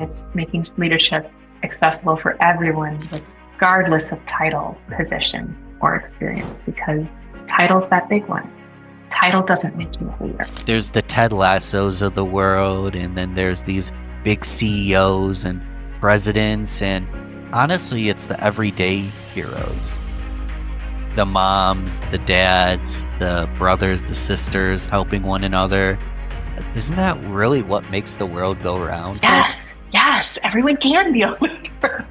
It's making leadership accessible for everyone, regardless of title, position, or experience, because title's that big one. Title doesn't make you a leader. There's the Ted Lassos of the world, and then there's these big CEOs and presidents, and honestly, it's the everyday heroes. The moms, the dads, the brothers, the sisters helping one another. Isn't that really what makes the world go round? Yes, everyone can be a leader.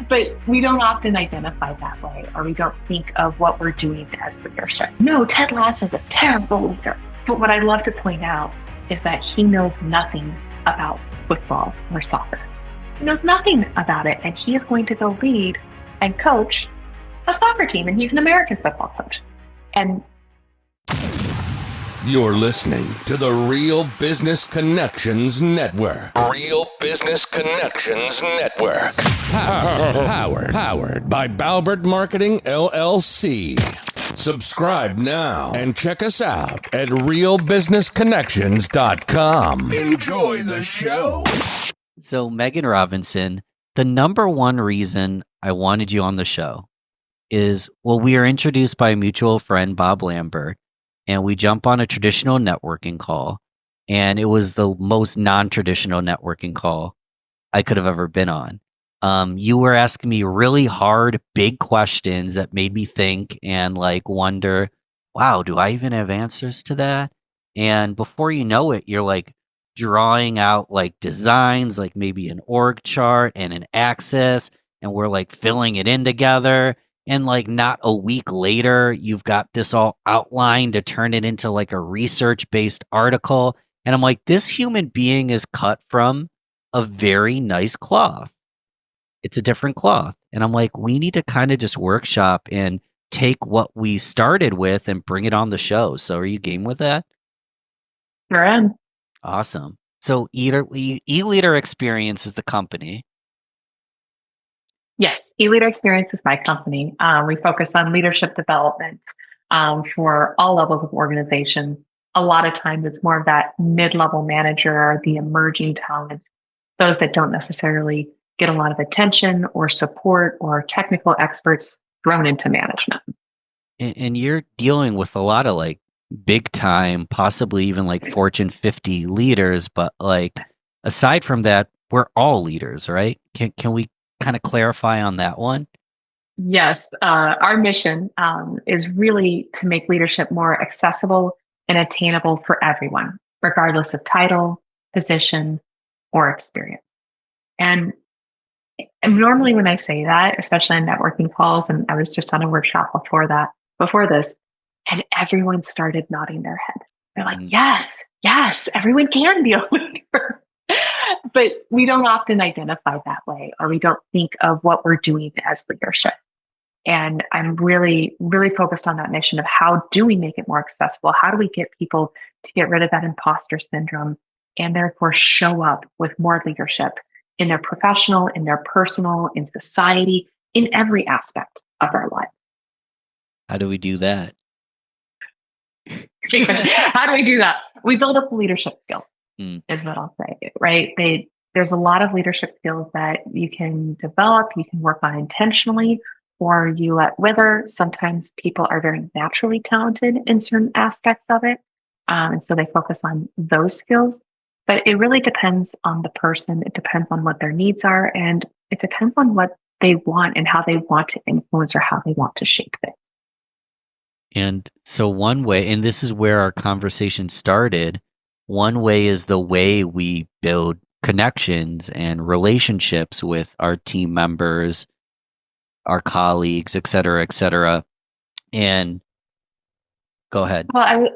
But we don't often identify that way, or we don't think of what we're doing as leadership. No, Ted Lasso is a terrible leader. But what I love to point out is that he knows nothing about football or soccer. He knows nothing about it, and he is going to go lead and coach a soccer team, and he's an American football coach. And you're listening to the Real Business Connections Network. Real Business Connections Network. Powered by Balbert Marketing, LLC. Subscribe now and check us out at realbusinessconnections.com. Enjoy the show. So, Megan Robinson, the number one reason I wanted you on the show is, well, we are introduced by a mutual friend, Bob Lambert, and we jump on a traditional networking call, and it was the most non-traditional networking call I could have ever been on. You were asking me really hard, big questions that made me think and wonder, wow, do I even have answers to that? And before you know it, you're drawing out designs, maybe an org chart and an axis, and we're filling it in together. And not a week later, you've got this all outlined to turn it into a research-based article. And I'm like, this human being is cut from a very nice cloth. It's a different cloth. And I'm like, we need to kind of just workshop and take what we started with and bring it on the show. So are you game with that? Sure am. Awesome. So E-Leader Experience is the company. Yes, E-Leader Experience is my company. We focus on leadership development for all levels of organization. A lot of times it's more of that mid-level manager, the emerging talent, those that don't necessarily get a lot of attention or support, or technical experts thrown into management. And you're dealing with a lot of big time, possibly even Fortune 50 leaders. But aside from that, we're all leaders, right? Can we kind of clarify on that one? Yes, our mission is really to make leadership more accessible and attainable for everyone, regardless of title, position, or experience. And normally when I say that, especially on networking calls, and I was just on a workshop before this, and everyone started nodding their head. They're like, yes, everyone can be a leader. But we don't often identify that way, or we don't think of what we're doing as leadership. And I'm really, really focused on that mission of how do we make it more accessible? How do we get people to get rid of that imposter syndrome and therefore show up with more leadership in their professional, in their personal, in society, in every aspect of our life? How do we do that? How do we do that? We build up the leadership skill. Is what I'll say, right? There's a lot of leadership skills that you can develop, you can work on intentionally, or you let wither. Sometimes people are very naturally talented in certain aspects of it. And so they focus on those skills. But it really depends on the person. It depends on what their needs are. And it depends on what they want and how they want to influence or how they want to shape things. And so one way, and this is where our conversation started, one way is the way we build connections and relationships with our team members, our colleagues, et cetera, et cetera. And go ahead. Well,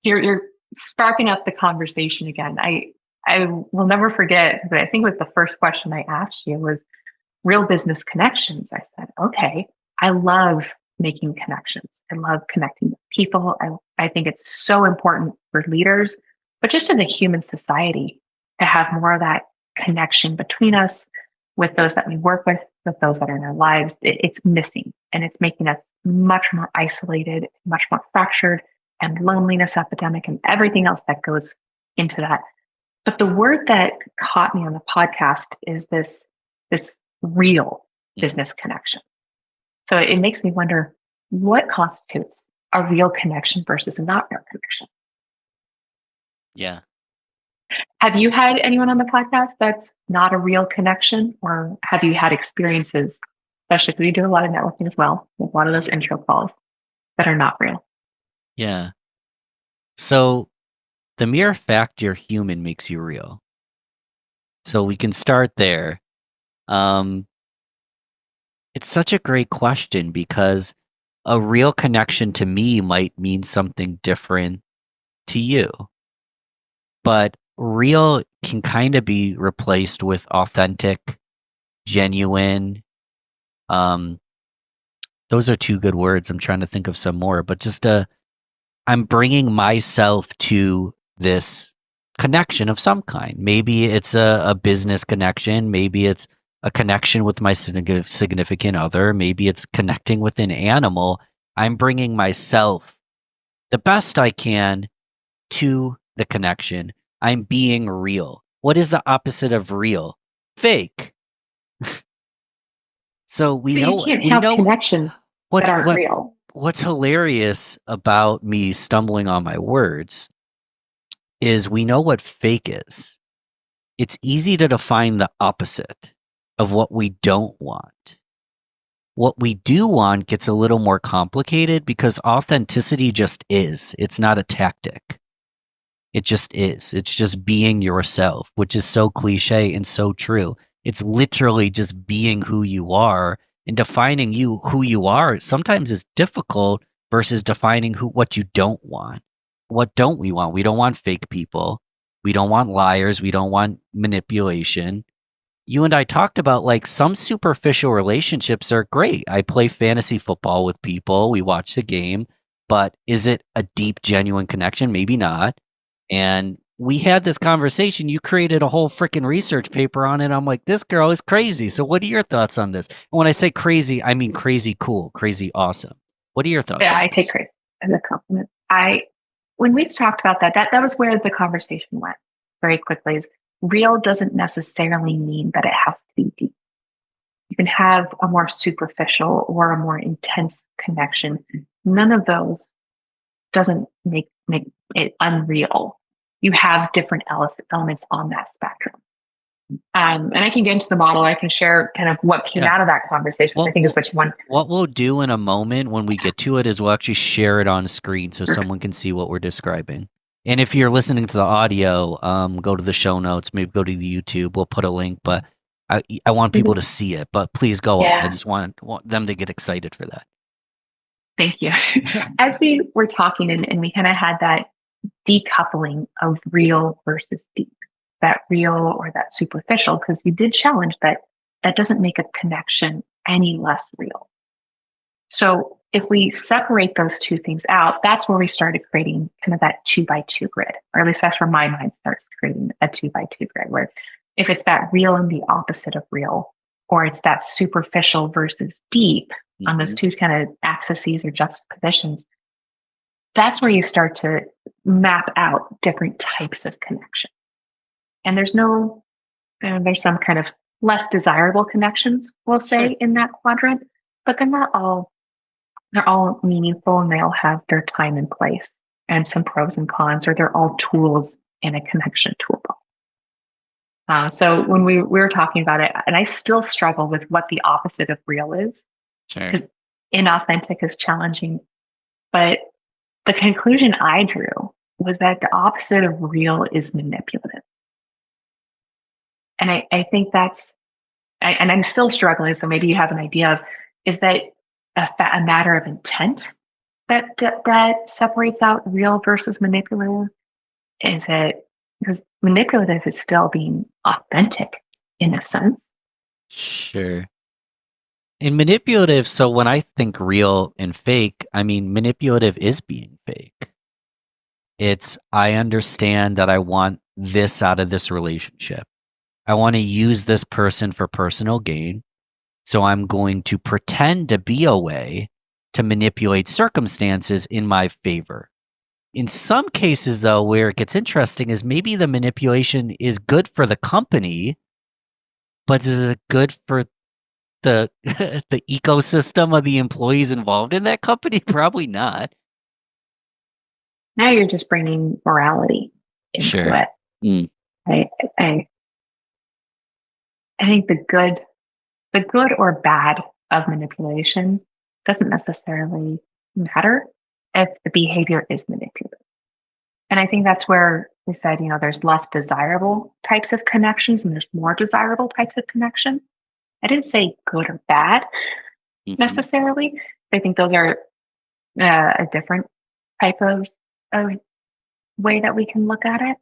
you're sparking up the conversation again. I will never forget, but I think it was the first question I asked you was real business connections. I said, okay, I love making connections. I love connecting with people. I think it's so important for leaders, but just as a human society, to have more of that connection between us, with those that we work with those that are in our lives. It's missing, and it's making us much more isolated, much more fractured, and loneliness epidemic and everything else that goes into that. But the word that caught me on the podcast is this real business connection. So it makes me wonder what constitutes a real connection versus a not real connection. Yeah. Have you had anyone on the podcast that's not a real connection, or have you had experiences, especially if we do a lot of networking as well, with a lot of those intro calls that are not real? Yeah. So the mere fact you're human makes you real. So we can start there. It's such a great question because a real connection to me might mean something different to you. But real can kind of be replaced with authentic, genuine. Um, those are two good words. I'm trying to think of some more, but just I'm bringing myself to this connection of some kind. Maybe it's a business connection. Maybe it's a connection with my significant other. Maybe it's connecting with an animal. I'm bringing myself the best I can to the connection. I'm being real. What is the opposite of real? Fake. So You can't have connections that aren't real. What's hilarious about me stumbling on my words is we know what fake is. It's easy to define the opposite of what we don't want. What we do want gets a little more complicated because authenticity just is. It's not a tactic. It just is. It's just being yourself, which is so cliche and so true. It's literally just being who you are, and defining who you are sometimes is difficult versus defining what you don't want. What don't we want? We don't want fake people. We don't want liars. We don't want manipulation. You and I talked about like some superficial relationships are great. I play fantasy football with people. We watch the game, but is it a deep, genuine connection? Maybe not. And we had this conversation. You created a whole freaking research paper on it. I'm like, this girl is crazy. So what are your thoughts on this? And when I say crazy, I mean crazy cool, crazy awesome. What are your thoughts? Yeah, I take crazy as a compliment. When we talked about that was where the conversation went very quickly. Is real doesn't necessarily mean that it has to be deep. You can have a more superficial or a more intense connection. None of those doesn't make it unreal. You have different elements on that spectrum. And I can get into the model. I can share kind of what came out of that conversation, which I think is what you want. What we'll do in a moment when we get to it is we'll actually share it on screen so someone can see what we're describing. And if you're listening to the audio, go to the show notes, maybe go to the YouTube. We'll put a link, but I want people to see it. But please go on. I just want them to get excited for that. Thank you. As we were talking and we kind of had that decoupling of real versus deep, that real or that superficial, because you did challenge that doesn't make a connection any less real. So if we separate those two things out, that's where we started creating kind of that 2x2 grid, or at least that's where my mind starts creating a 2x2 grid, where if it's that real and the opposite of real, or it's that superficial versus deep on those two kind of axes or juxtapositions, that's where you start to map out different types of connection. And there's some kind of less desirable connections, we'll say, in that quadrant, but they're all meaningful and they all have their time and place and some pros and cons, or they're all tools in a connection toolbox. So when we were talking about it, and I still struggle with what the opposite of real is, because inauthentic is challenging, but the conclusion I drew was that the opposite of real is manipulative. And I think and I'm still struggling, so maybe you have an idea of, is that a matter of intent that separates out real versus manipulative? Is it because manipulative is still being authentic in a sense? Sure. In manipulative, so when I think real and fake, I mean, manipulative is being fake. It's, I understand that I want this out of this relationship. I want to use this person for personal gain. So I'm going to pretend to be a way to manipulate circumstances in my favor. In some cases, though, where it gets interesting is maybe the manipulation is good for the company, but is it good for the the ecosystem of the employees involved in that company? Probably not. Now you're just bringing morality into Sure. it. Mm. I, I think the good or bad of manipulation doesn't necessarily matter if the behavior is manipulative. And I think that's where we said, there's less desirable types of connections and there's more desirable types of connection. I didn't say good or bad necessarily. I think those are a different type of way that we can look at it.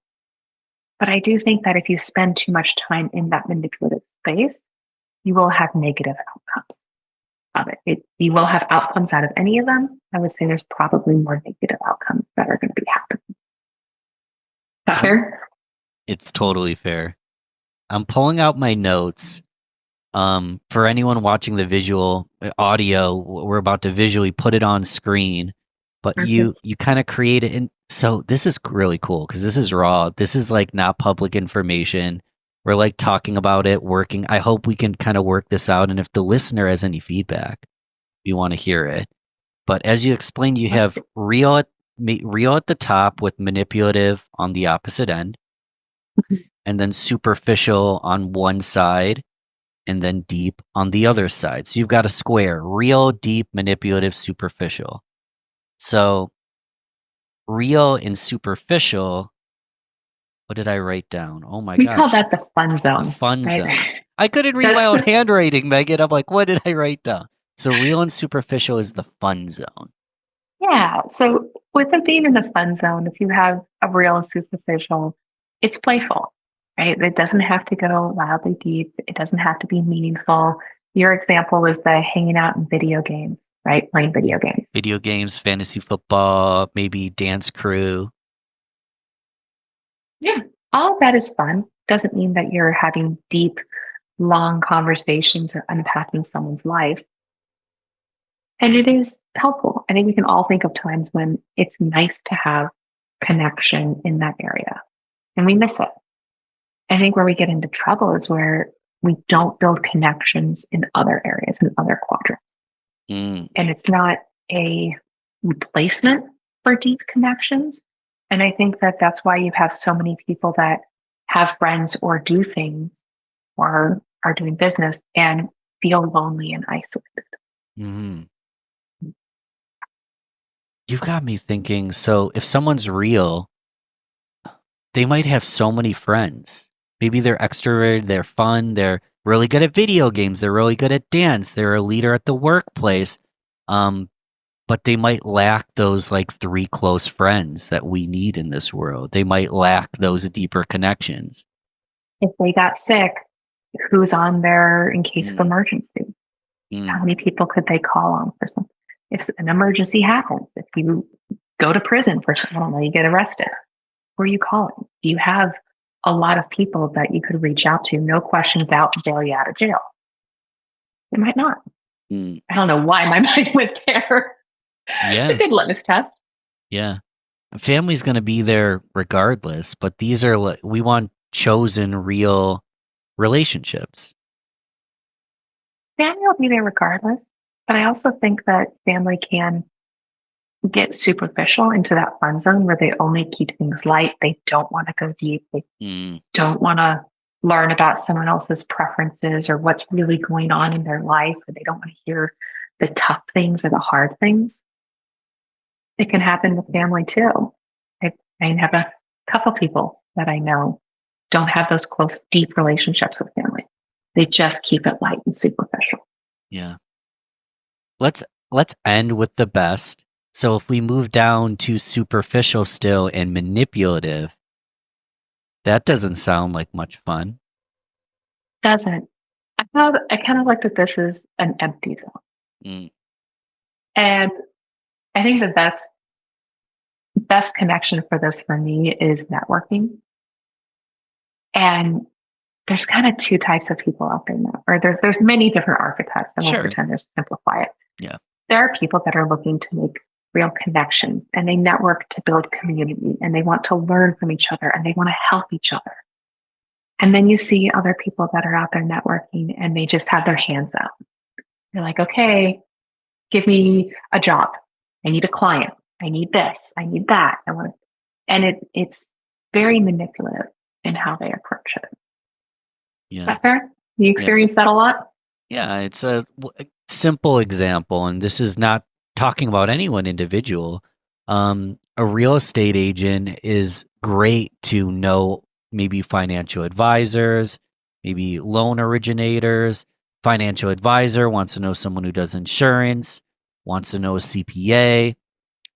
But I do think that if you spend too much time in that manipulative space, you will have negative outcomes of it. You will have outcomes out of any of them. I would say there's probably more negative outcomes that are going to be happening. Is that fair? It's totally fair. I'm pulling out my notes. For anyone watching the visual audio, we're about to visually put it on screen, but you kind of create it. And so this is really cool because this is raw. This is like not public information. We're like talking about it, working. I hope we can kind of work this out. And if the listener has any feedback, we want to hear it. But as you explained, you have real at the top with manipulative on the opposite end, and then superficial on one side, and then deep on the other side. So you've got a square: real, deep, manipulative, superficial. So real and superficial. What did I write down? Oh my gosh. We call that the fun zone. The fun zone. I couldn't read my own handwriting, Megan. I'm like, what did I write down? So real and superficial is the fun zone. Yeah. So with it being in the fun zone, if you have a real and superficial, it's playful, right? It doesn't have to go wildly deep. It doesn't have to be meaningful. Your example was the hanging out in video games, right? Playing video games. Video games, fantasy football, maybe dance crew. Yeah. All of that is fun. Doesn't mean that you're having deep, long conversations or unpacking someone's life. And it is helpful. I think we can all think of times when it's nice to have connection in that area and we miss it. I think where we get into trouble is where we don't build connections in other areas, in other quadrants. And it's not a replacement for deep connections. And I think that that's why you have so many people that have friends or do things or are doing business and feel lonely and isolated. Mm-hmm. You've got me thinking, so if someone's real, they might have so many friends. Maybe they're extroverted, they're fun, they're really good at video games, they're really good at dance, they're a leader at the workplace. But they might lack those like 3 close friends that we need in this world. They might lack those deeper connections. If they got sick, who's on there in case of emergency? How many people could they call on for something? If an emergency happens, if you go to prison for something, I don't know, you get arrested, who are you calling? Do you have a lot of people that you could reach out to, no questions out, bail you out of jail? It might not. I don't know why my mind went there. Yeah. It's a good litmus test. Yeah. Family's going to be there regardless, but these are, we want chosen real relationships. Family will be there regardless, but I also think that family can get superficial into that fun zone where they only keep things light. They don't want to go deep. They don't want to learn about someone else's preferences or what's really going on in their life, or they don't want to hear the tough things or the hard things. It can happen with family too. I have a couple people that I know don't have those close, deep relationships with family. They just keep it light and superficial. Yeah. Let's end with the best. So if we move down to superficial still and manipulative, that doesn't sound like much fun. Doesn't. I kind of like that this is an empty zone. And I think the best connection for this for me is networking. And there's kind of 2 types of people out there now, or there's many different archetypes. I won't pretend to simplify it. Yeah. There are people that are looking to make real connections, and they network to build community, and they want to learn from each other, and they want to help each other. And then you see other people that are out there networking and they just have their hands out. They're like, okay, give me a job. I need a client. I need this. I need that. And it's very manipulative in how they approach it. Yeah. Is that fair? You experience that a lot? Yeah, it's a simple example, and this is not talking about any one individual. A real estate agent is great to know maybe financial advisors, maybe loan originators. Financial advisor wants to know someone who does insurance, wants to know a CPA.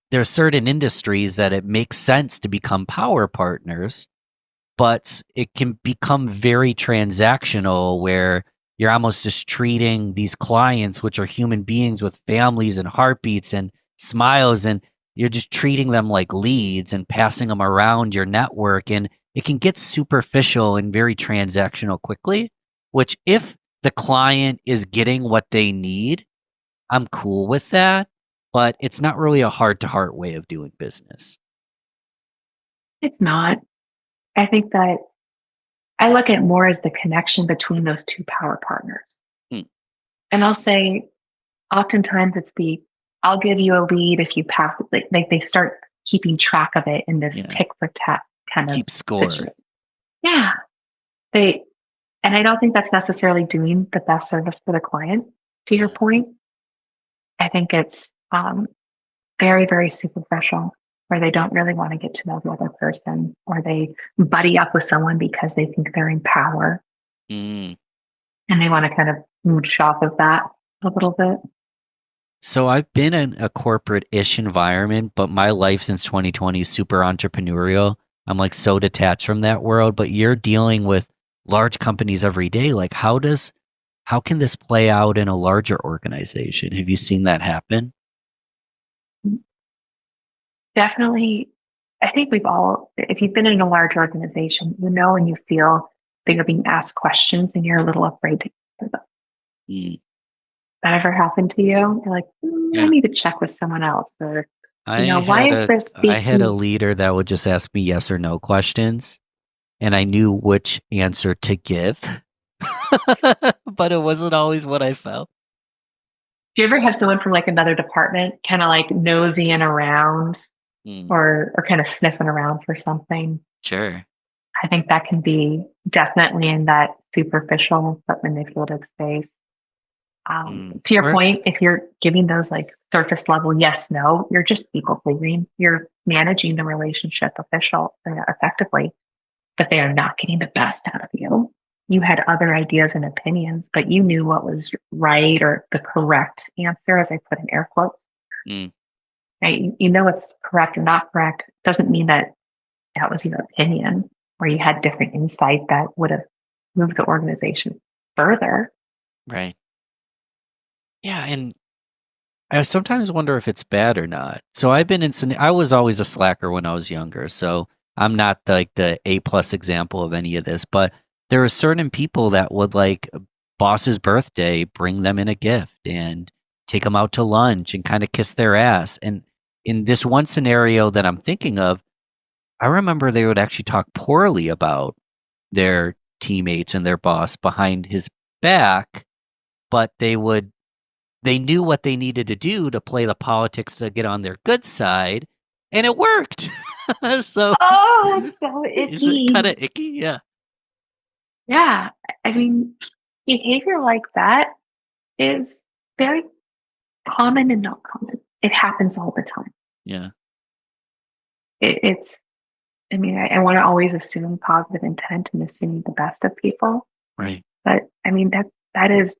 There are certain industries that it makes sense to become power partners, but it can become very transactional where you're almost just treating these clients, which are human beings with families and heartbeats and smiles, and you're just treating them like leads and passing them around your network. And it can get superficial and very transactional quickly, which if the client is getting what they need, I'm cool with that, but it's not really a heart to heart way of doing business. It's not. I think that I look at it more as the connection between those two power partners. Hmm. And I'll say, oftentimes it's I'll give you a lead if you pass it. Like they start keeping track of it in this tick for tack kind of keep score. situation. Yeah. And I don't think that's necessarily doing the best service for the client, to your point. I think it's very, very superficial, where they don't really want to get to know the other person, or they buddy up with someone because they think they're in power. Mm. And they want to kind of mooch off of that a little bit. So I've been in a corporate-ish environment, but my life since 2020 is super entrepreneurial. I'm like so detached from that world, but you're dealing with large companies every day. Like how can this play out in a larger organization? Have you seen that happen? Definitely. I think if you've been in a large organization, you know, and you feel that you're being asked questions and you're a little afraid to answer them. Mm. That ever happened to you? You're like, I need to check with someone else. Or, why is this? I had a leader that would just ask me yes or no questions, and I knew which answer to give, but it wasn't always what I felt. Do you ever have someone from like another department kind of like nosing around or kind of sniffing around for something? Sure. I think that can be definitely in that superficial but manipulative space. To your point, if you're giving those like surface level yes, no, you're just people pleasing. You're managing the relationship effectively, but they are not getting the best out of you. You had other ideas and opinions, but you knew what was right or the correct answer, as I put in air quotes. Right? You know what's correct or not correct. Doesn't mean that was your opinion, or you had different insight that would have moved the organization further. Right. Yeah, and I sometimes wonder if it's bad or not. So I was always a slacker when I was younger, so I'm not like the A+ example of any of this, but there are certain people that would like boss's birthday, bring them in a gift and take them out to lunch and kind of kiss their ass. And in this one scenario that I'm thinking of, I remember they would actually talk poorly about their teammates and their boss behind his back, but they knew what they needed to do to play the politics to get on their good side, and it worked. So, it's so is icky. it kind of icky? Yeah. Yeah. I mean, behavior like that is very common and not common. It happens all the time. Yeah. I want to always assume positive intent and assume the best of people. Right. But I mean, that is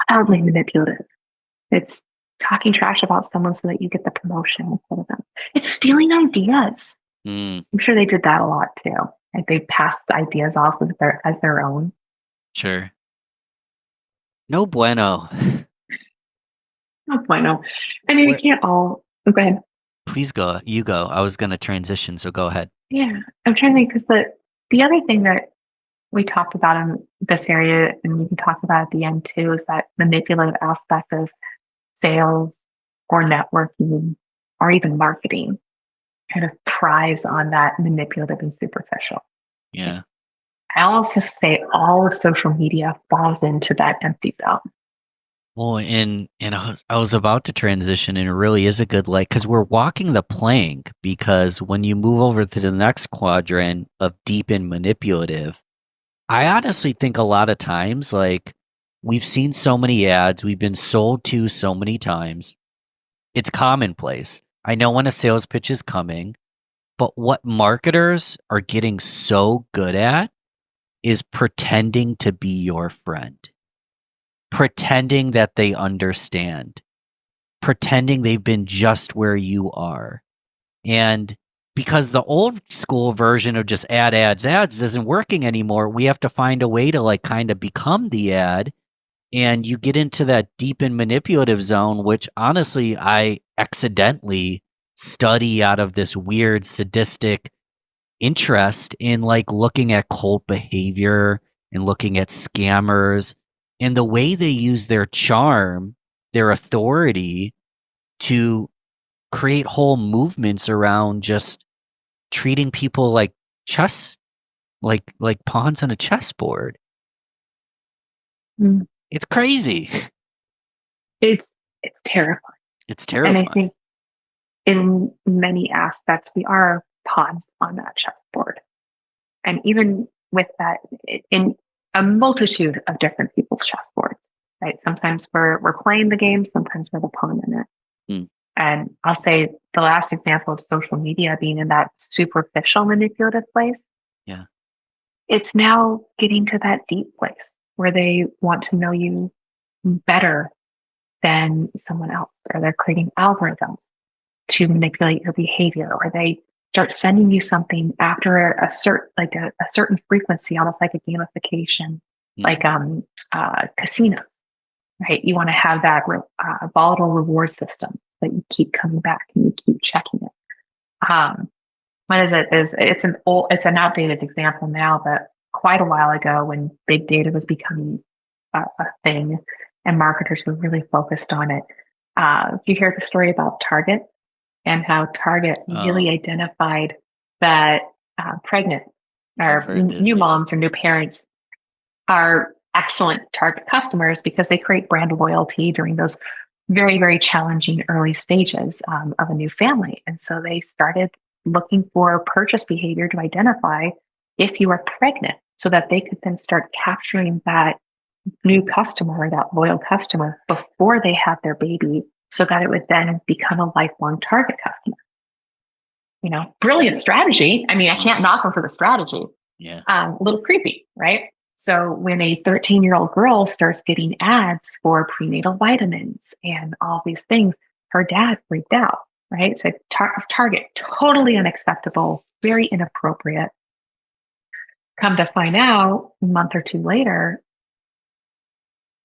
wildly manipulative. It's talking trash about someone so that you get the promotion instead of them. It's stealing ideas. I'm sure they did that a lot too. Like they passed the ideas off as their own. Sure. No bueno. No bueno. I mean, we can't all. Go ahead. Please go. You go. I was going to transition, so go ahead. Yeah, I'm trying to think because the other thing that we talked about in this area, and we can talk about at the end too, is that manipulative aspect of sales or networking or even marketing kind of prize on that manipulative and superficial. Yeah. I also say all of social media falls into that empty zone. Well, and I was about to transition, and it really is a good because we're walking the plank. Because when you move over to the next quadrant of deep and manipulative, I honestly think a lot of times, like, we've seen so many ads, we've been sold to so many times, it's commonplace. I know when a sales pitch is coming, but what marketers are getting so good at is pretending to be your friend, pretending that they understand, pretending they've been just where you are. And because the old school version of just ads isn't working anymore, we have to find a way to like kind of become the ad. And you get into that deep and manipulative zone, which honestly, I accidentally study out of this weird sadistic interest in like looking at cult behavior and looking at scammers and the way they use their charm, their authority to create whole movements around just treating people like chess, like pawns on a chessboard. Mm. It's crazy. It's terrifying. It's And terrifying. I think in many aspects, we are pawns on that chessboard. And even with that, in a multitude of different people's chessboards, right? Sometimes we're playing the game, sometimes we're the pawn in it. Mm. And I'll say the last example of social media being in that superficial manipulative place. Yeah. It's now getting to that deep place where they want to know you better than someone else, or they're creating algorithms to manipulate your behavior, or they start sending you something after a certain frequency, almost like a gamification, like casinos, right? You want to have that volatile reward system that you keep coming back and you keep checking it. What is it? It's an outdated example now, but quite a while ago when big data was becoming a thing and marketers were really focused on it. Do you hear the story about Target and how Target really identified that pregnant or new moms or new parents are excellent target customers because they create brand loyalty during those very, very challenging early stages of a new family. And so they started looking for purchase behavior to identify if you are pregnant so that they could then start capturing that new customer or that loyal customer before they have their baby so that it would then become a lifelong target customer. You know, brilliant strategy. I mean, I can't knock them for the strategy. Yeah. A little creepy, right? So when a 13-year-old girl starts getting ads for prenatal vitamins and all these things, her dad freaked out, right? So Target, totally unacceptable, very inappropriate. Come to find out, a month or two later,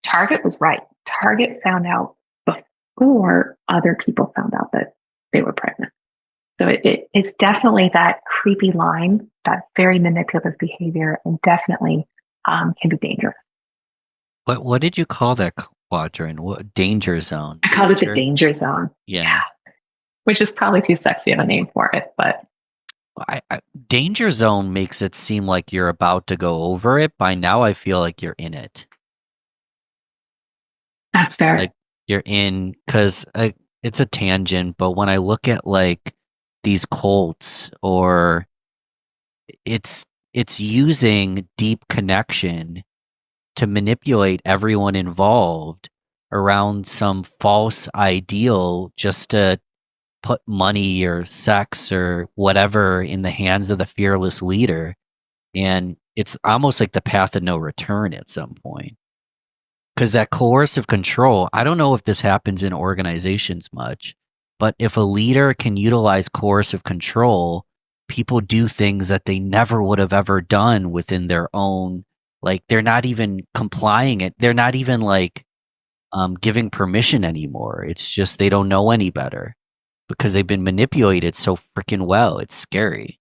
Target was right. Target found out before other people found out that they were pregnant. So it's definitely that creepy line, that very manipulative behavior, and definitely can be dangerous. What did you call that quadrant? What danger zone? I called it the danger zone. Yeah. Which is probably too sexy of a name for it, but danger zone makes it seem like you're about to go over it. By now, I feel like you're in it. That's fair. Like you're in because it's a tangent, but when I look at like these cults or it's using deep connection to manipulate everyone involved around some false ideal just to put money or sex or whatever in the hands of the fearless leader. And it's almost like the path of no return at some point. Because that coercive control, I don't know if this happens in organizations much, but if a leader can utilize coercive control, people do things that they never would have ever done within their own, like they're not even complying it. They're not even like giving permission anymore. It's just they don't know any better because they've been manipulated so freaking well. It's scary.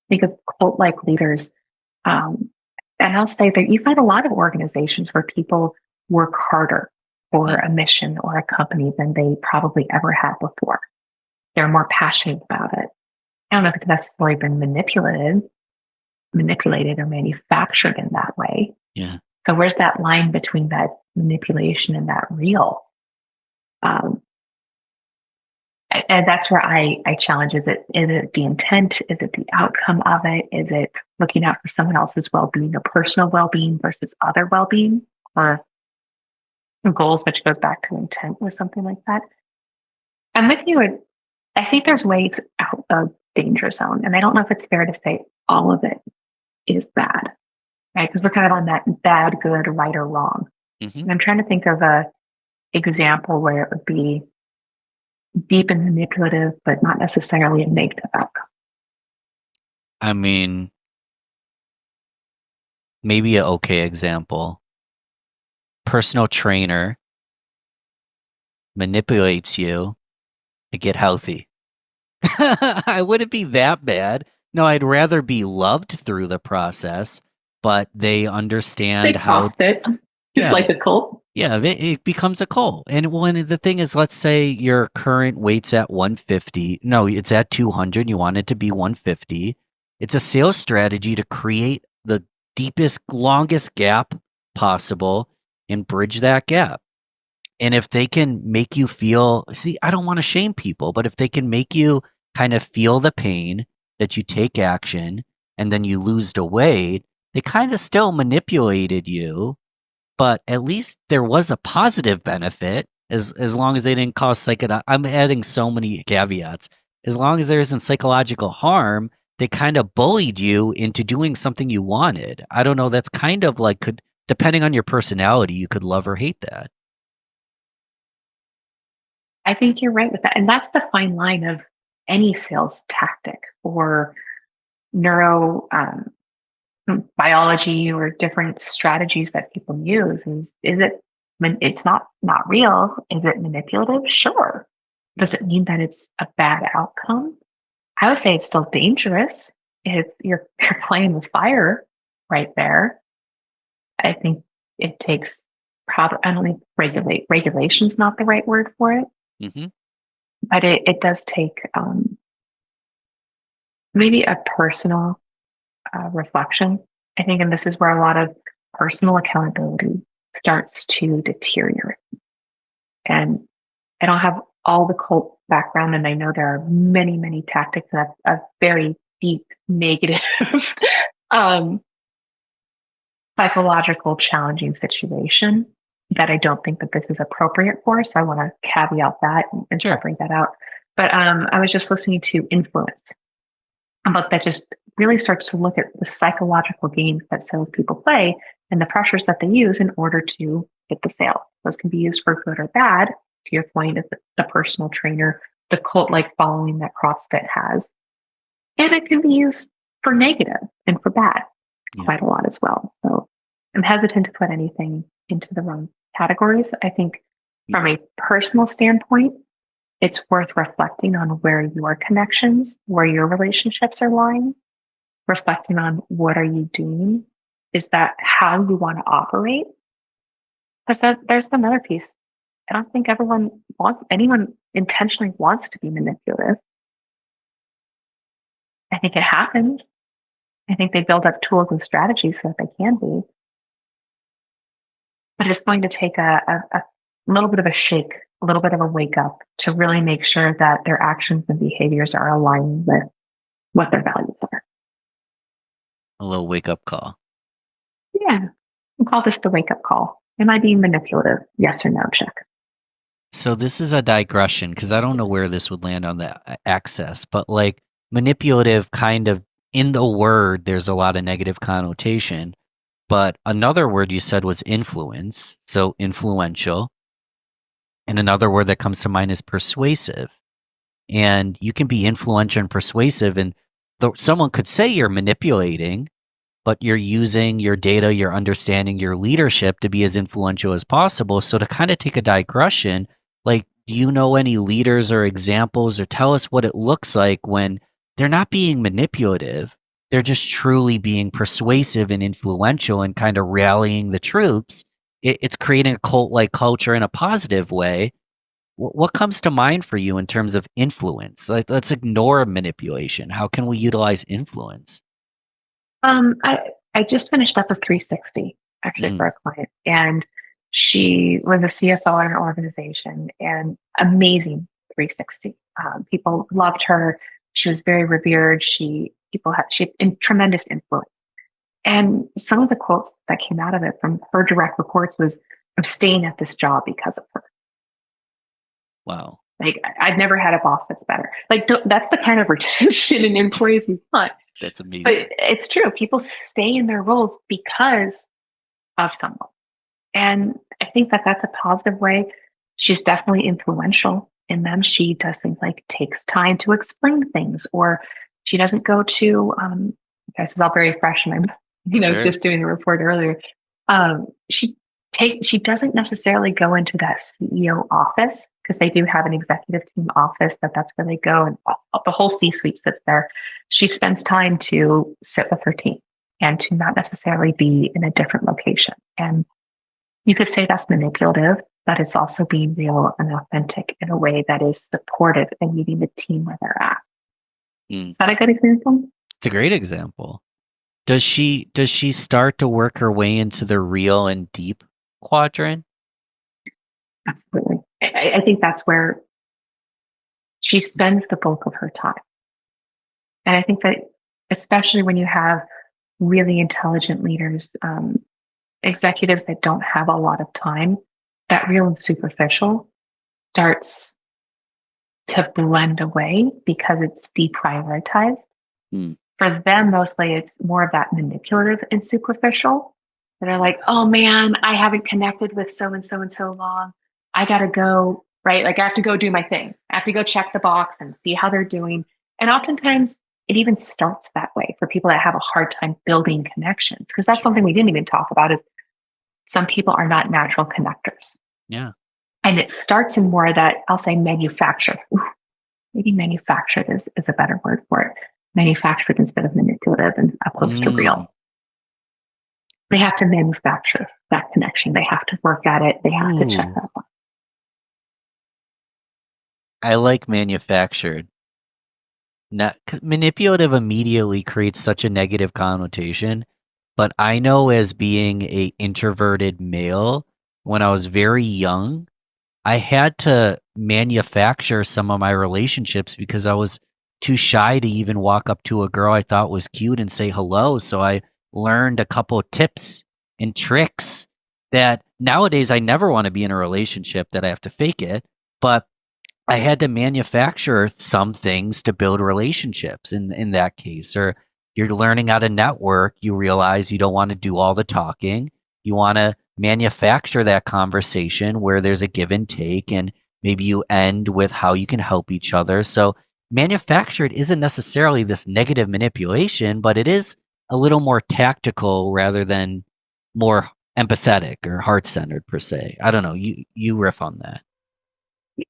Think of cult-like leaders. And I'll say that you find a lot of organizations where people work harder for a mission or a company than they probably ever had before. They're more passionate about it. I don't know if it's necessarily been manipulated or manufactured in that way. Yeah. So where's that line between that manipulation and that real? And that's where I challenge. Is it the intent? Is it the outcome of it? Is it looking out for someone else's well-being or personal well-being versus other well-being or goals, which goes back to intent with something like that? I'm with you. I think there's ways out of danger zone. And I don't know if it's fair to say all of it is bad, right? Because we're kind of on that bad, good, right or wrong. And I'm trying to think of a example where it would be deep and manipulative, but not necessarily a negative outcome. I mean, maybe an okay example. Personal trainer manipulates you to get healthy. I wouldn't be that bad. No, I'd rather be loved through the process, but they understand They how cost it. Just like a cult. Yeah, it becomes a cult. And when the thing is, let's say your current weight's at 150. No, it's at 200. You want it to be 150. It's a sales strategy to create the deepest, longest gap possible and bridge that gap. And if they can make you feel, see, I don't want to shame people, but if they can make you kind of feel the pain that you take action and then you lose the weight, they kind of still manipulated you. But at least there was a positive benefit as long as they didn't cause I'm adding so many caveats. As long as there isn't psychological harm, they kind of bullied you into doing something you wanted. I don't know. That's kind of like depending on your personality, you could love or hate that. I think you're right with that. And that's the fine line of any sales tactic or neuro biology or different strategies that people use. Is it, it's not real. Is it manipulative? Sure. Does it mean that it's a bad outcome? I would say it's still dangerous. You're playing with fire right there. I think it takes I don't think regulation's not the right word for it. But it does take maybe a personal reflection, I think, and this is where a lot of personal accountability starts to deteriorate. And I don't have all the cult background, and I know there are many, many tactics and a very deep negative psychological challenging situation that I don't think that this is appropriate for. So I want to caveat that and separate that out. But I was just listening to Influence, a book that just really starts to look at the psychological games that salespeople play and the pressures that they use in order to get the sale. Those can be used for good or bad, to your point of the personal trainer, the cult-like following that CrossFit has. And it can be used for negative and for bad quite a lot as well. So I'm hesitant to put anything into the wrong categories. I think from a personal standpoint, it's worth reflecting on where your connections, where your relationships are lying, reflecting on what are you doing? Is that how you want to operate? Because there's another piece. I don't think anyone intentionally wants to be manipulative. I think it happens. I think they build up tools and strategies so that they can be. But it's going to take a little bit of a shake, a little bit of a wake up to really make sure that their actions and behaviors are aligned with what their values are. A little wake up call. Yeah. We'll call this the wake up call. Am I being manipulative? Yes or no, check. So this is a digression because I don't know where this would land on the access, but like manipulative kind of in the word, there's a lot of negative connotation. But another word you said was influence, so influential. And another word that comes to mind is persuasive. And you can be influential and persuasive, and someone could say you're manipulating, but you're using your data, your understanding, your leadership to be as influential as possible. So to kind of take a digression, like, do you know any leaders or examples, or tell us what it looks like when they're not being manipulative? They're just truly being persuasive and influential and kind of rallying the troops it's creating a cult-like culture in a positive way. What comes to mind for you in terms of influence? Like, let's ignore manipulation. How can we utilize influence? I just finished up a 360 actually Mm, for a client, and she was a CFO at an organization, and amazing 360. People loved her. She was very revered. She had tremendous influence. And some of the quotes that came out of it from her direct reports was, "I'm staying at this job because of her." wow, Like, I've never had a boss that's better. Like, that's the kind of retention and employees you want. that's amazing. But it's true. People stay in their roles because of someone. And I think that that's a positive way. She's definitely influential in them. She does things like takes time to explain things, or she doesn't go to, this is all very fresh and I'm, Sure. just doing the report earlier. She she doesn't necessarily go into that CEO office because they do have an executive team office that's where they go, and the whole C-suite sits there. She spends time to sit with her team and to not necessarily be in a different location. And you could say that's manipulative, but it's also being real and authentic in a way that is supportive and meeting the team where they're at. Mm. Is that a good example? It's a great example. Does she start to work her way into the real and deep quadrant? Absolutely. I think that's where she spends the bulk of her time. And I think that, especially when you have really intelligent leaders, executives that don't have a lot of time, that real and superficial starts to blend away because it's deprioritized. Mm. For them, mostly it's more of that manipulative and superficial that are like, oh man, I haven't connected with so and so in so long. I got to go, right? Like, I have to go do my thing. I have to go check the box and see how they're doing. And oftentimes it even starts that way for people that have a hard time building connections, because that's something we didn't even talk about is some people are not natural connectors. Yeah. And it starts in more of that, I'll say manufactured. Ooh, maybe manufactured is a better word for it. Manufactured instead of manipulative and opposed to Mm. real. They have to manufacture that connection. They have to work at it. They have to check Ooh. that box. I like manufactured. Not manipulative immediately creates such a negative connotation, but I know as being a introverted male, when I was very young, I had to manufacture some of my relationships because I was too shy to even walk up to a girl I thought was cute and say hello. So I learned a couple of tips and tricks that nowadays I never want to be in a relationship that I have to fake it. But I had to manufacture some things to build relationships in that case. Or you're learning how to network, you realize you don't want to do all the talking. You want to manufacture that conversation where there's a give and take, and maybe you end with how you can help each other. So manufactured isn't necessarily this negative manipulation, but it is a little more tactical rather than more empathetic or heart-centered per se. I don't know. You riff on that.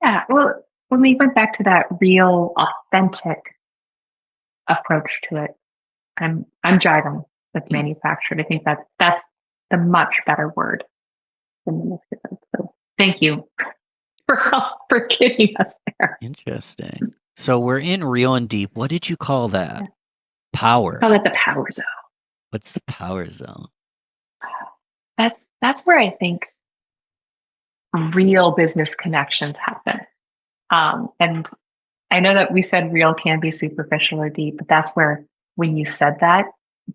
Yeah. Well, when we went back to that real, authentic approach to it, I'm driving with Mm, manufactured. I think that's the much better word than manipulative. So thank you for getting us there. interesting. So we're in real and deep. What did you call that? Yeah. Power. Call it the power zone. What's the power zone? That's where I think real business connections happen. And I know that we said real can be superficial or deep, but that's where, when you said that,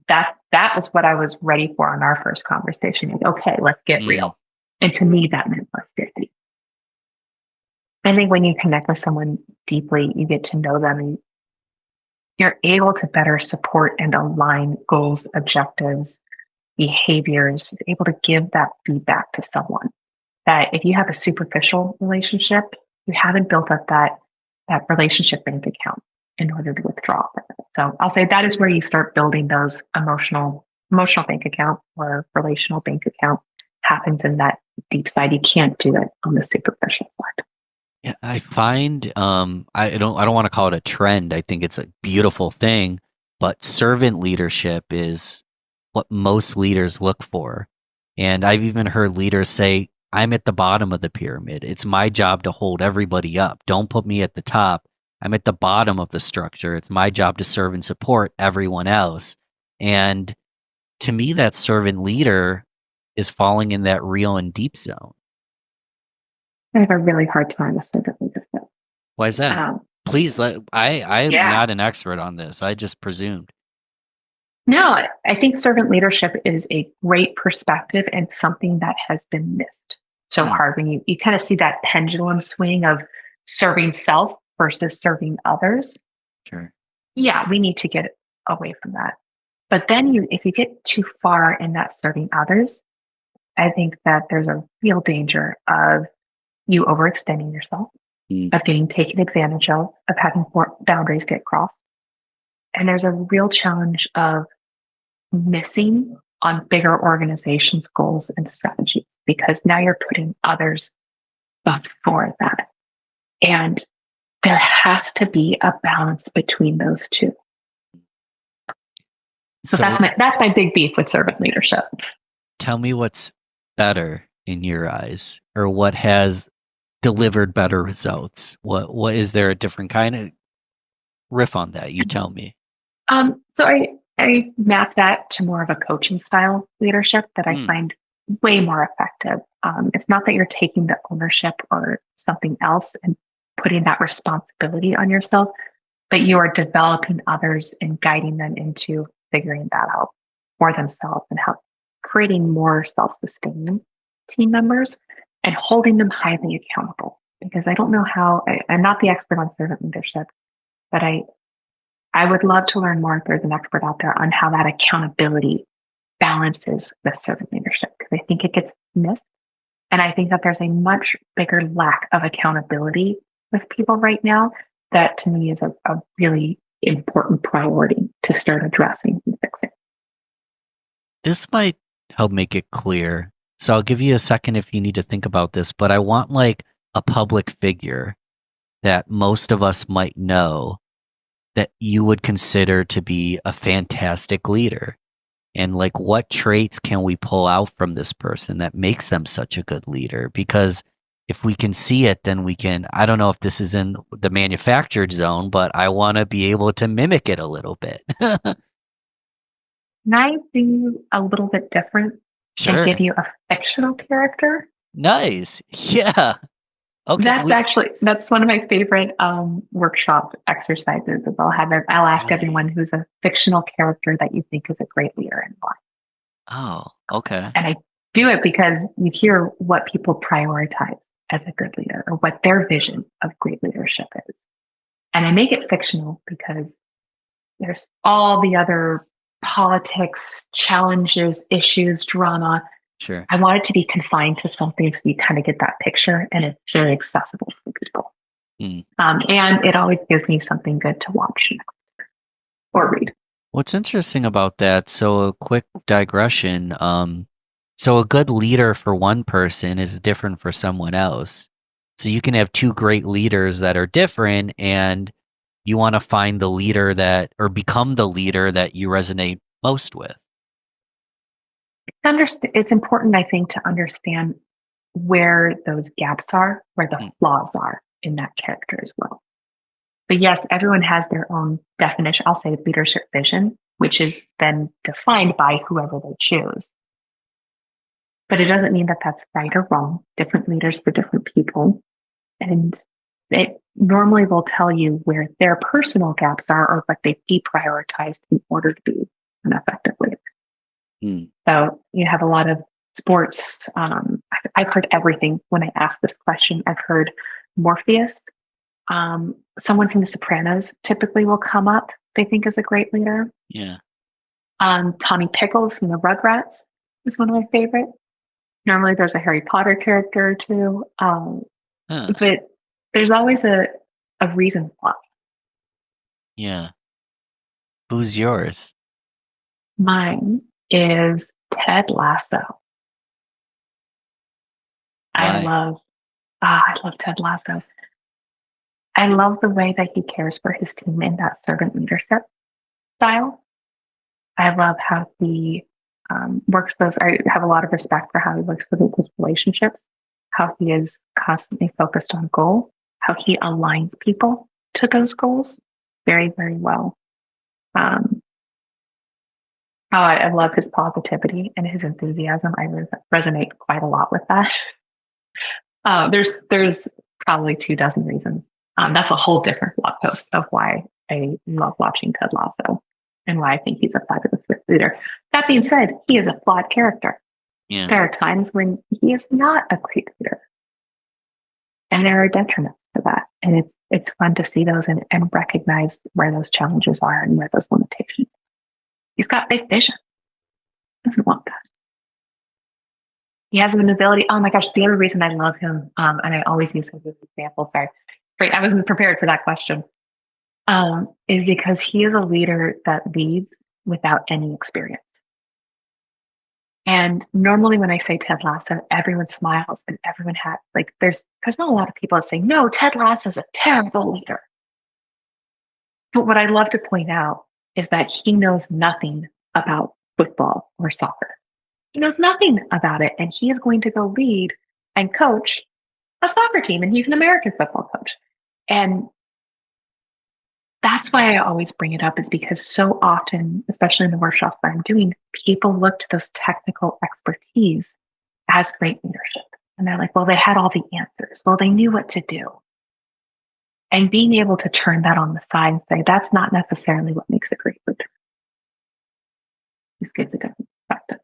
that was what I was ready for in our first conversation. Like, okay, let's get Mm, real. And to me, that meant let's get deep. I think when you connect with someone deeply, you get to know them and you're able to better support and align goals, objectives, behaviors. You're able to give that feedback to someone. That if you have a superficial relationship, you haven't built up that relationship bank account in order to withdraw from it. So I'll say that is where you start building those emotional bank account, or relational bank account happens in that deep side. You can't do it on the superficial side. yeah, I find I don't want to call it a trend. I think it's a beautiful thing, but servant leadership is what most leaders look for. And I've even heard leaders say, I'm at the bottom of the pyramid. It's my job to hold everybody up. Don't put me at the top. I'm at the bottom of the structure. It's my job to serve and support everyone else. And to me, that servant leader is falling in that real and deep zone. I have a really hard time with servant leadership. Why is that? Please I'm Yeah. not an expert on this. I just presumed. No, I think servant leadership is a great perspective and something that has been missed so hard when you kind of see that pendulum swing of serving self versus serving others. Sure. Yeah, we need to get away from that. But then if you get too far in that serving others, I think that there's a real danger of you overextending yourself, of getting taken advantage of having boundaries get crossed. And there's a real challenge of missing on bigger organizations' goals and strategies, because now you're putting others before that. And there has to be a balance between those two. So that's my big beef with servant leadership. Tell me what's better in your eyes, or what has delivered better results. What is there a different kind of riff on that? You tell me. So I map that to more of a coaching style leadership that I find way more effective. It's not that you're taking the ownership or something else and putting that responsibility on yourself, but you are developing others and guiding them into figuring that out for themselves and creating more self-sustaining team members and holding them highly accountable. Because I don't know how, I'm not the expert on servant leadership, but I would love to learn more if there's an expert out there on how that accountability balances with servant leadership, because I think it gets missed. And I think that there's a much bigger lack of accountability with people right now that to me is a really important priority to start addressing and fixing. This might help make it clear. So I'll give you a second if you need to think about this, but I want like a public figure that most of us might know that you would consider to be a fantastic leader. And like, what traits can we pull out from this person that makes them such a good leader? Because if we can see it, then we can, I don't know if this is in the manufactured zone, but I want to be able to mimic it a little bit. Can I do a little bit different Sure. and give you a fictional character? Nice. Yeah. Okay. That's one of my favorite workshop exercises. Is I'll ask everyone who's a fictional character that you think is a great leader and why. Oh, okay. And I do it because you hear what people prioritize as a good leader or what their vision of great leadership is. And I make it fictional because there's all the other politics, challenges, issues, drama. Sure. I want it to be confined to something so you kind of get that picture and it's very accessible for people. And it always gives me something good to watch or read. What's interesting about that, so a quick digression, so a good leader for one person is different for someone else. So you can have two great leaders that are different, and you want to find the leader or become the leader that you resonate most with. It's important, I think, to understand where those gaps are, where the flaws are in that character as well. So yes, everyone has their own definition. I'll say leadership vision, which is then defined by whoever they choose. But it doesn't mean that that's right or wrong. Different leaders for different people. And it normally will tell you where their personal gaps are or what they've deprioritized in order to be an effective leader. So you have a lot of sports. I've heard everything when I ask this question. I've heard Morpheus. Someone from The Sopranos typically will come up, they think is a great leader. Yeah. Tommy Pickles from the Rugrats is one of my favorites. Normally there's a Harry Potter character too. But there's always a reason why. Yeah. Who's yours? Mine is Ted Lasso. Why? I love Ted Lasso. I love the way that he cares for his team in that servant leadership style. I love how he works those. I have a lot of respect for how he works with his relationships, how he is constantly focused on goal, how he aligns people to those goals very, very well. How I love his positivity and his enthusiasm. I resonate quite a lot with that. There's probably 24 reasons. That's a whole different blog post of why I love watching Ted Lasso and why I think he's a fabulous leader. That being said, he is a flawed character. Yeah. There are times when he is not a great leader, and there are detriments to that. And it's fun to see those and recognize where those challenges are and where those limitations. He's got big vision. Doesn't want that. He has an ability. Oh my gosh, the other reason I love him, and I always use him as an example. Sorry, great. I wasn't prepared for that question. Is because he is a leader that leads without any experience. And normally when I say Ted Lasso, everyone smiles and everyone has there's not a lot of people that say, no, Ted Lasso is a terrible leader. But what I love to point out is that he knows nothing about football or soccer. He knows nothing about it. And he is going to go lead and coach a soccer team. And he's an American football coach. And that's why I always bring it up, is because so often, especially in the workshops that I'm doing, people look to those technical expertise as great leadership. And they're like, well, they had all the answers. Well, they knew what to do. And being able to turn that on the side and say, that's not necessarily what makes a great leader. This gives a different perspective.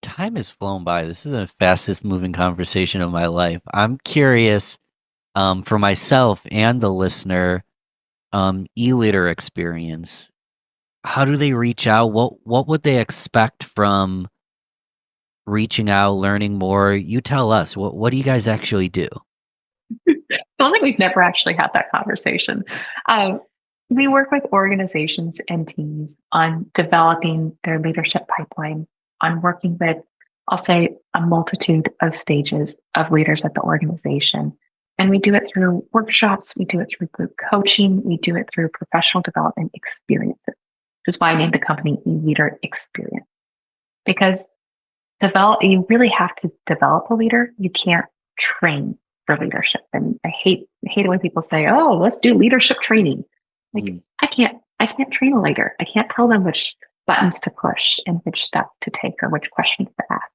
Time has flown by. This is the fastest moving conversation of my life. I'm curious, for myself and the listener, e-leader experience. How do they reach out? What would they expect from reaching out, learning more? You tell us. What do you guys actually do? I feel like we've never actually had that conversation. We work with organizations and teams on developing their leadership pipeline, on working with, I'll say, a multitude of stages of leaders at the organization. And we do it through workshops, we do it through group coaching, we do it through professional development experiences, which is why I named the company E-Leader Experience. Because you really have to develop a leader. You can't train for leadership. And I hate it when people say, oh, let's do leadership training. I can't train a leader. I can't tell them which buttons to push and which steps to take or which questions to ask.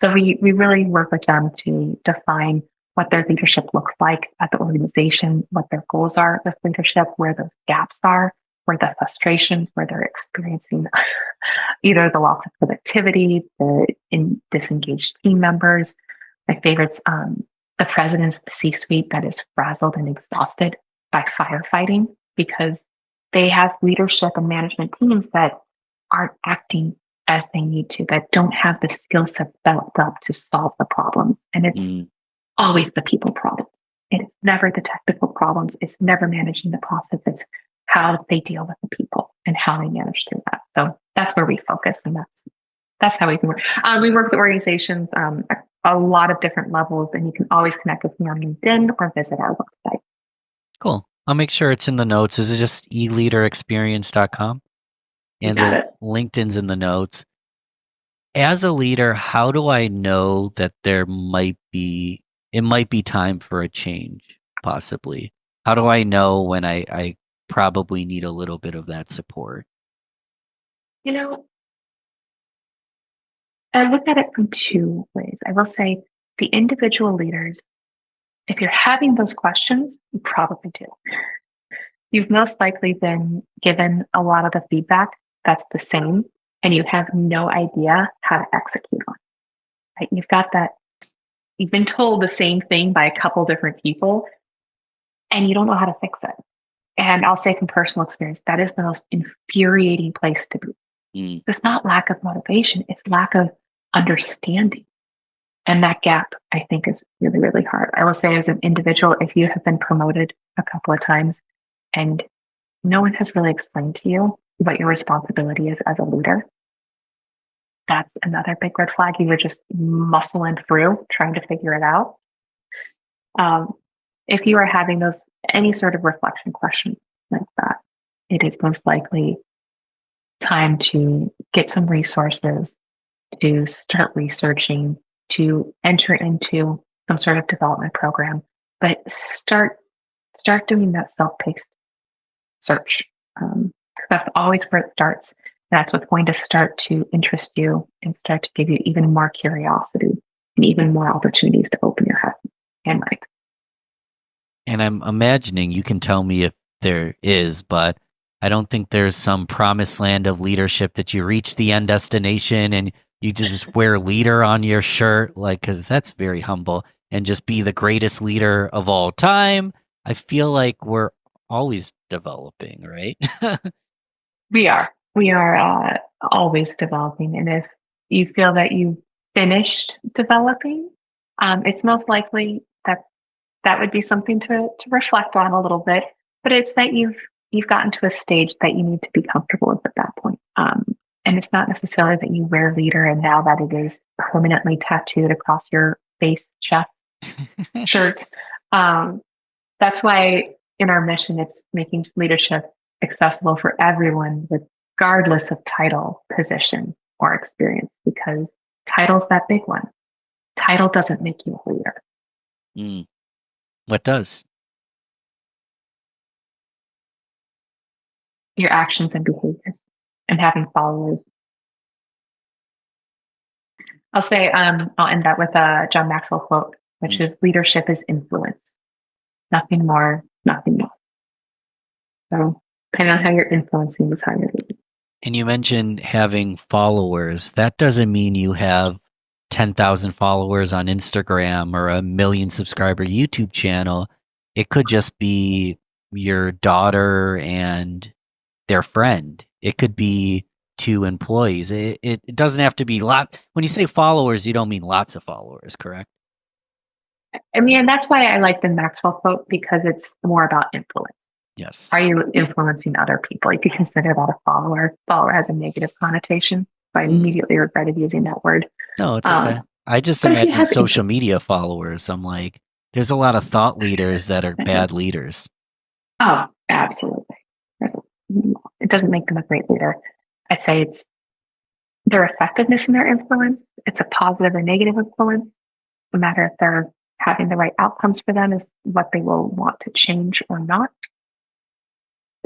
So we really work with them to define what their leadership looks like at the organization, what their goals are with leadership, where those gaps are, where the frustrations, where they're experiencing either the loss of productivity, the disengaged team members. My favorites, the president's the C-suite that is frazzled and exhausted by firefighting because they have leadership and management teams that aren't acting as they need to, that don't have the skill sets built up to solve the problems. And it's always the people problem. It's never the technical problems. It's never managing the process. It's how they deal with the people and how they manage through that. So that's where we focus, and that's how we can work. We work with organizations a lot of different levels, and you can always connect with me on LinkedIn or visit our website. Cool. I'll make sure it's in the notes. Is it just eleaderexperience.com? And the LinkedIn's in the notes. As a leader, how do I know that it might be time for a change, possibly? How do I know when I probably need a little bit of that support? I look at it from two ways. I will say the individual leaders, if you're having those questions, you probably do. You've most likely been given a lot of the feedback that's the same, and you have no idea how to execute on it. Right? You've got that. You've been told the same thing by a couple different people, and you don't know how to fix it. And I'll say from personal experience, that is the most infuriating place to be. It's not lack of motivation, it's lack of understanding. And that gap, I think, is really, really hard. I will say as an individual, if you have been promoted a couple of times and no one has really explained to you what your responsibility is as a leader, that's another big red flag. You were just muscling through, trying to figure it out. If you are having any sort of reflection question like that, it is most likely time to get some resources, to start researching, to enter into some sort of development program, but start doing that self-paced search. That's always where it starts. That's what's going to start to interest you and start to give you even more curiosity and even more opportunities to open your head and mind. And I'm imagining, you can tell me if there is, but I don't think there's some promised land of leadership that you reach the end destination and you just wear leader on your shirt, like, because that's very humble, and just be the greatest leader of all time. I feel like we're always developing, right? We are always developing. And if you feel that you've finished developing, it's most likely that that would be something to reflect on a little bit. But it's that you've gotten to a stage that you need to be comfortable with at that point. And it's not necessarily that you wear leader and now that it is permanently tattooed across your face, chest, shirt. That's why in our mission, it's making leadership accessible for everyone, regardless of title, position, or experience, because title's that big one. Title doesn't make you a leader. Mm. What does? Your actions and behaviors and having followers. I'll say, I'll end that with a John Maxwell quote, which is leadership is influence. Nothing more, nothing more. So depending on how you're influencing is how you're leading. And you mentioned having followers. That doesn't mean you have 10,000 followers on Instagram or a 1 million subscriber YouTube channel. It could just be your daughter and their friend. It could be 2 employees. It doesn't have to be lot. When you say followers, you don't mean lots of followers, correct? I mean, and that's why I like the Maxwell quote, because it's more about influence. Yes. Are you influencing other people? You could consider that a follower. Follower has a negative connotation. So I immediately regretted using that word. No, it's okay. I just but if you imagine have social media followers. I'm like, there's a lot of thought leaders that are bad leaders. Oh, absolutely. It doesn't make them a great leader. I say it's their effectiveness in their influence. It's a positive or negative influence. No matter if they're having the right outcomes for them is what they will want to change or not.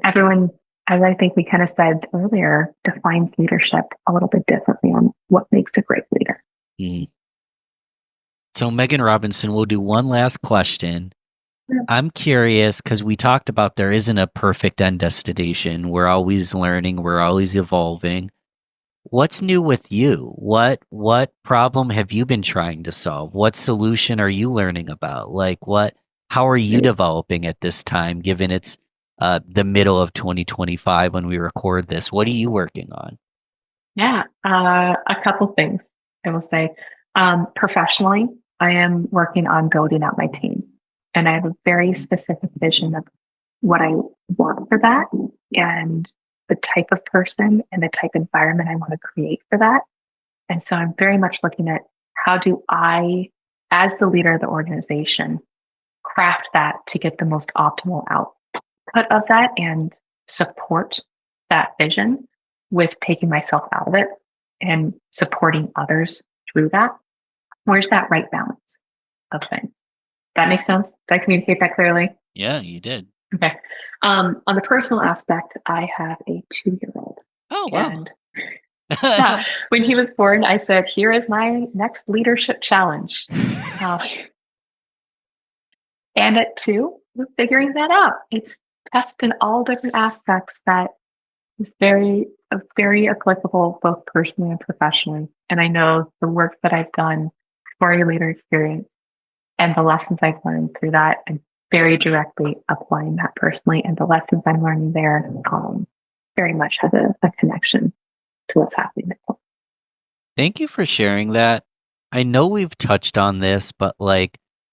Everyone, as I think we kind of said earlier, defines leadership a little bit differently on what makes a great leader. Mm. So, Megan Robinson, we'll do one last question. Yeah. I'm curious because we talked about there isn't a perfect end destination. We're always learning, we're always evolving. What's new with you? What problem have you been trying to solve? What solution are you learning about? Like how are you developing at this time, given it's the middle of 2025 when we record this? What are you working on? Yeah, a couple things I will say. Professionally, I am working on building out my team, and I have a very specific vision of what I want for that and the type of person and the type of environment I want to create for that. And so I'm very much looking at how do I, as the leader of the organization, craft that to get the most optimal output of that and support that vision with taking myself out of it and supporting others through that. Where's that right balance of things? That makes sense? Did I communicate that clearly? Yeah, you did. Okay. On the personal aspect, I have a 2-year-old. Oh, wow. And yeah, when he was born, I said, here is my next leadership challenge. And at 2, we're figuring that out. It's test in all different aspects that is very applicable both personally and professionally. And I know the work that I've done for a leader experience and the lessons I've learned through that, and very directly applying that personally. And the lessons I'm learning there very much has a connection to what's happening. Thank you for sharing that. I know we've touched on this, but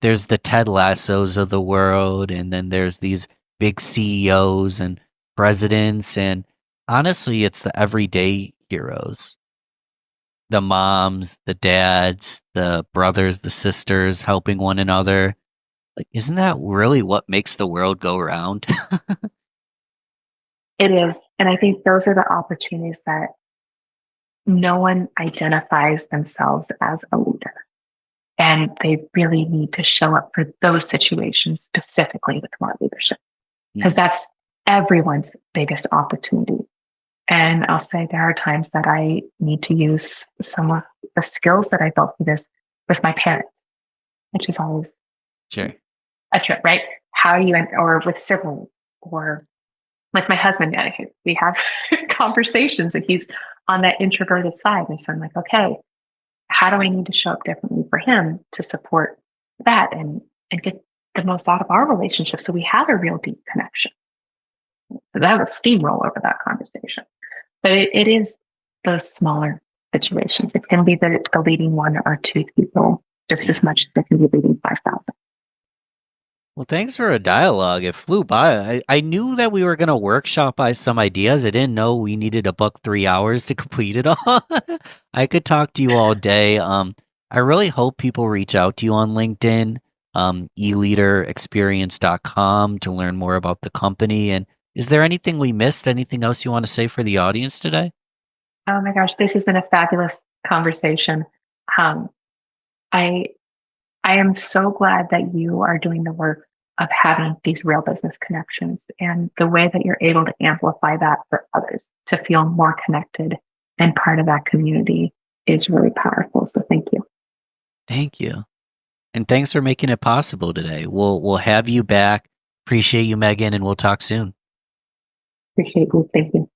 there's the Ted Lassos of the world, and then there's these big CEOs and presidents, and honestly, it's the everyday heroes. The moms, the dads, the brothers, the sisters helping one another. Isn't that really what makes the world go round? It is. And I think those are the opportunities that no one identifies themselves as a leader. And they really need to show up for those situations specifically with more leadership, because that's everyone's biggest opportunity. And I'll say there are times that I need to use some of the skills that I built for this with my parents, which is always Sure. a trip, right? How you, or with siblings, or with my husband. We have conversations and he's on that introverted side. And so I'm like, okay, how do I need to show up differently for him to support that and get the most out of our relationship so we have a real deep connection? So that would steamroll over that conversation. But it is those smaller situations. It can be the leading one or two people just as much as it can be leading 5,000. Well, thanks for a dialogue. It flew by. I knew that we were going to workshop some ideas. I didn't know we needed a book 3 hours to complete it all. I could talk to you all day. I really hope people reach out to you on LinkedIn, eleaderexperience.com to learn more about the company. And is there anything we missed? Anything else you want to say for the audience today? Oh my gosh, this has been a fabulous conversation. Um, I I am so glad that you are doing the work of having these real business connections and the way that you're able to amplify that for others to feel more connected and part of that community is really powerful. So thank you. Thank you. And thanks for making it possible today. We'll have you back. Appreciate you, Megan, and we'll talk soon. Appreciate you. Thank you.